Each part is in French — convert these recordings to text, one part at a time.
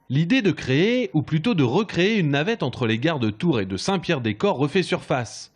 L'idée de créer, ou plutôt de recréer une navette entre les gares de Tours et de Saint-Pierre-des-Corps refait surface.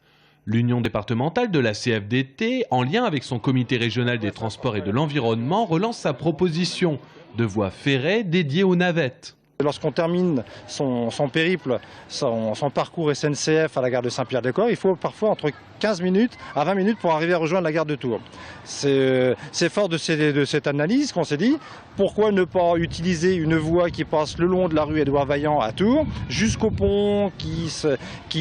L'Union départementale de la CFDT, en lien avec son comité régional des transports et de l'environnement, relance sa proposition de voies ferrées dédiées aux navettes. Lorsqu'on termine son périple, son parcours SNCF à la gare de Saint-Pierre-des-Corps, il faut parfois entre 15 minutes à 20 minutes pour arriver à rejoindre la gare de Tours. C'est fort de cette analyse qu'on s'est dit, pourquoi ne pas utiliser une voie qui passe le long de la rue Édouard Vaillant à Tours, jusqu'au pont qui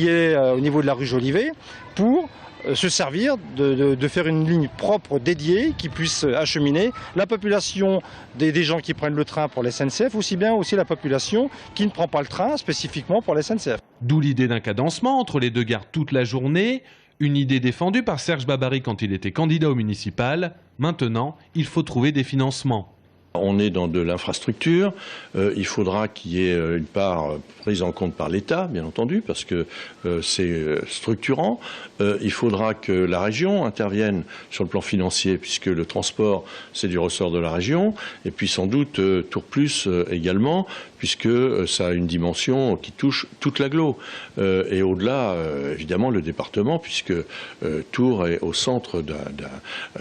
est au niveau de la rue Jolivet, pour se servir de faire une ligne propre dédiée qui puisse acheminer la population des gens qui prennent le train pour la SNCF, aussi bien aussi la population qui ne prend pas le train spécifiquement pour la SNCF. D'où l'idée d'un cadencement entre les deux gares toute la journée, une idée défendue par Serge Babary quand il était candidat au municipal. Maintenant, il faut trouver des financements. On est dans de l'infrastructure, il faudra qu'il y ait une part prise en compte par l'État, bien entendu, parce que c'est structurant. Il faudra que la région intervienne sur le plan financier, puisque le transport, c'est du ressort de la région. Et puis sans doute Tours Plus également, puisque ça a une dimension qui touche toute l'agglo. Et au-delà, évidemment, le département, puisque Tours est au centre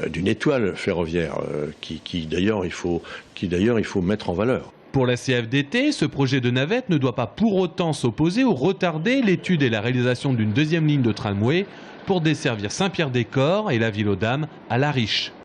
d'une étoile ferroviaire qui d'ailleurs il faut mettre en valeur. Pour la CFDT, ce projet de navette ne doit pas pour autant s'opposer ou retarder l'étude et la réalisation d'une deuxième ligne de tramway pour desservir Saint-Pierre-des-Corps et la ville aux Dames à La Riche.